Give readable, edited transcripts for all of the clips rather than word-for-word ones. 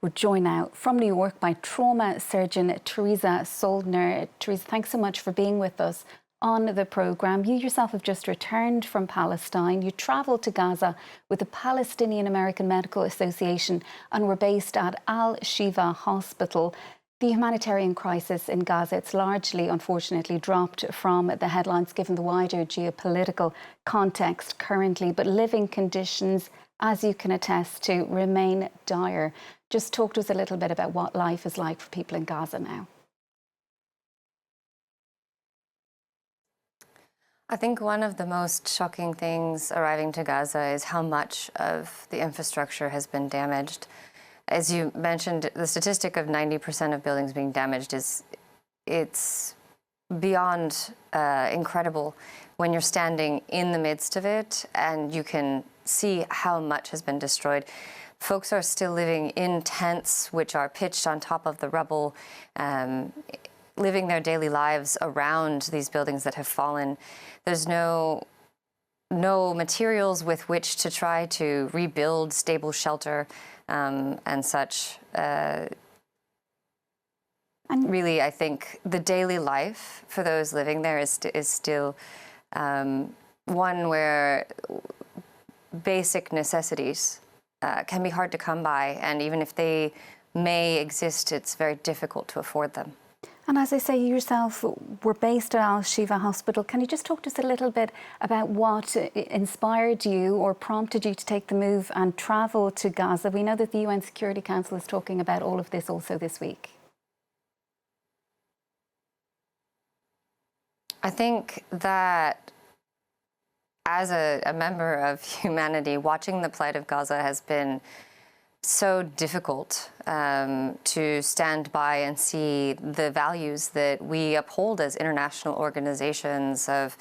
We're joined now from New York by trauma surgeon Teresa Soldner. Teresa, thanks so much for being with us on the programme. You yourself have just returned from Palestine. You travelled to Gaza with the Palestinian American Medical Association and were based at Shifa hospital. The humanitarian crisis in Gaza, it's largely, unfortunately, dropped from the headlines given the wider geopolitical context currently, but living conditions, as you can attest to, remain dire. Just talk to us a little bit about what life is like for people in Gaza now. I think one of the most shocking things arriving to Gaza is how much of the infrastructure has been damaged. As you mentioned, the statistic of 90% of buildings being damaged it's beyond incredible when you're standing in the midst of it and you can see how much has been destroyed. Folks are still living in tents which are pitched on top of the rubble, living their daily lives around these buildings that have fallen. There's no materials with which to try to rebuild stable shelter and such. Really, I think the daily life for those living there is still one where basic necessities can be hard to come by, and even if they may exist, it's very difficult to afford them. And as I say, you yourself were based at Shifa Hospital. Can you just talk to us a little bit about what inspired you or prompted you to take the move and travel to Gaza? We know that the UN Security Council is talking about all of this also this week. I think that as a member of humanity, watching the plight of Gaza has been so difficult to stand by and see the values that we uphold as international organizations of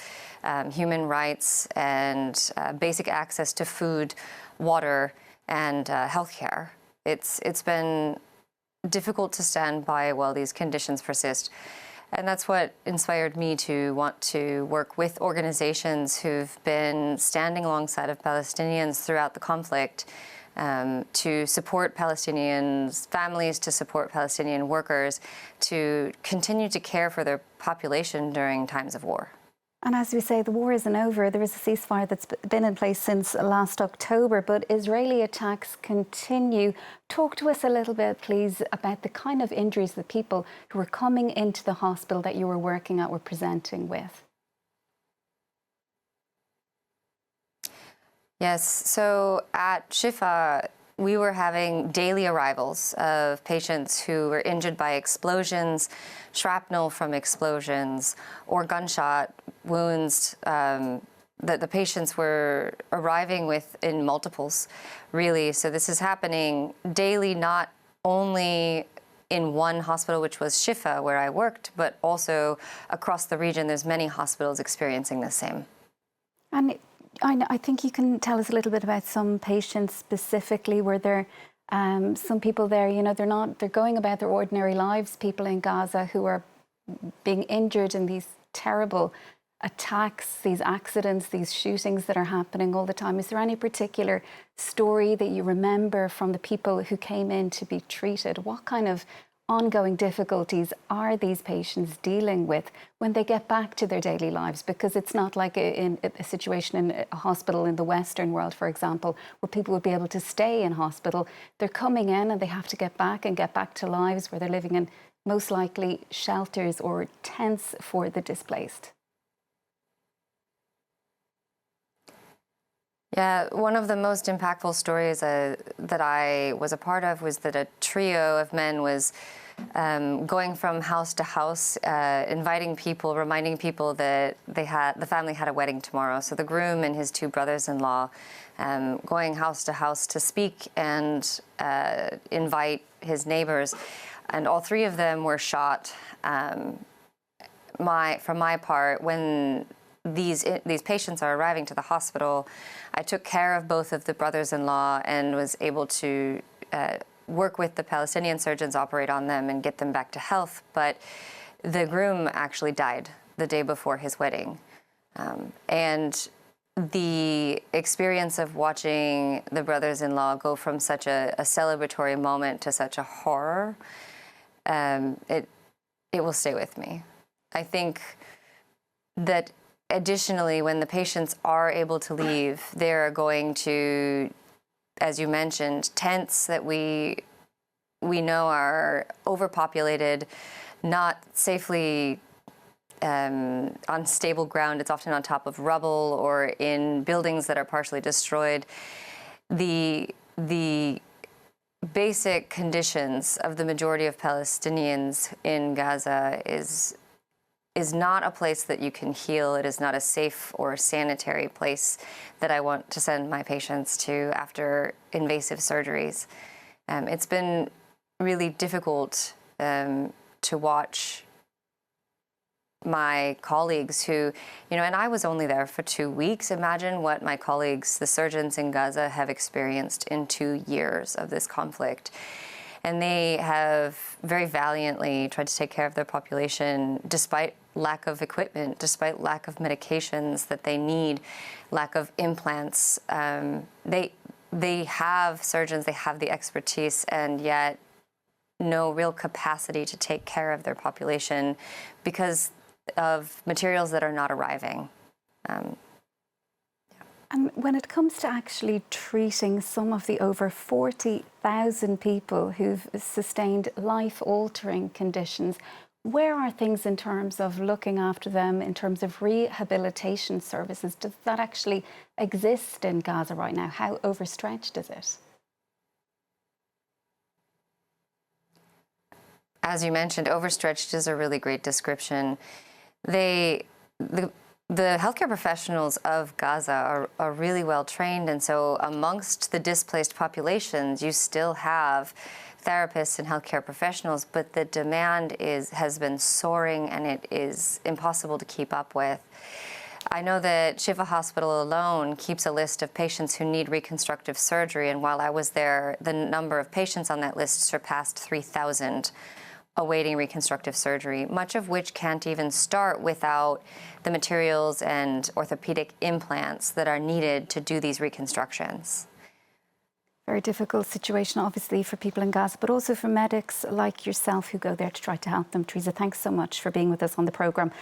human rights and basic access to food, water, and healthcare. It's been difficult to stand by while these conditions persist. And that's what inspired me to want to work with organizations who've been standing alongside of Palestinians throughout the conflict, to support Palestinians' families, to support Palestinian workers, to continue to care for their population during times of war. And as we say, the war isn't over. There is a ceasefire that's been in place since last October, but Israeli attacks continue. Talk to us a little bit, please, about the kind of injuries the people who were coming into the hospital that you were working at were presenting with. Yes, so at Shifa, we were having daily arrivals of patients who were injured by explosions, shrapnel from explosions, or gunshot wounds that the patients were arriving with in multiples, really. So this is happening daily, not only in one hospital, which was Shifa, where I worked, but also across the region. There's many hospitals experiencing the same. And I think you can tell us a little bit about some patients specifically. Were there some people there, you know, they're going about their ordinary lives, people in Gaza who are being injured in these terrible attacks, these accidents, these shootings that are happening all the time. Is there any particular story that you remember from the people who came in to be treated? What kind of ongoing difficulties are these patients dealing with when they get back to their daily lives? Because it's not like a situation in a hospital in the Western world, for example, where people would be able to stay in hospital. They're coming in and they have to get back to lives where they're living in most likely shelters or tents for the displaced. Yeah, one of the most impactful stories that I was a part of was that a trio of men was going from house to house, inviting people, reminding people that the family had a wedding tomorrow. So the groom and his two brothers-in-law going house to house to speak and invite his neighbors. And all three of them were shot. From my part, when these patients are arriving to the hospital, I took care of both of the brothers-in-law and was able to work with the Palestinian surgeons, operate on them, and get them back to health. But the groom actually died the day before his wedding. And the experience of watching the brothers-in-law go from such a celebratory moment to such a horror, it will stay with me. I think that additionally, when the patients are able to leave, they're going to, as you mentioned, tents that we know are overpopulated, not safely on stable ground. It's often on top of rubble or in buildings that are partially destroyed. The basic conditions of the majority of Palestinians in Gaza is not a place that you can heal. It is not a safe or sanitary place that I want to send my patients to after invasive surgeries. It's been really difficult to watch my colleagues who, and I was only there for 2 weeks. Imagine what my colleagues, the surgeons in Gaza, have experienced in 2 years of this conflict. And they have very valiantly tried to take care of their population despite lack of equipment, despite lack of medications that they need, lack of implants. They have surgeons, they have the expertise, and yet no real capacity to take care of their population because of materials that are not arriving. And when it comes to actually treating some of the over 40,000 people who've sustained life-altering conditions, where are things in terms of looking after them, in terms of rehabilitation services? Does that actually exist in Gaza right now? How overstretched is it? As you mentioned, overstretched is a really great description. The healthcare professionals of Gaza are really well trained, and so amongst the displaced populations, you still have therapists and healthcare professionals, but the demand has been soaring, and it is impossible to keep up with. I know that Shifa Hospital alone keeps a list of patients who need reconstructive surgery, and while I was there, the number of patients on that list surpassed 3,000 awaiting reconstructive surgery, much of which can't even start without the materials and orthopedic implants that are needed to do these reconstructions. Very difficult situation, obviously, for people in Gaza, but also for medics like yourself who go there to try to help them. Teresa, thanks so much for being with us on the programme.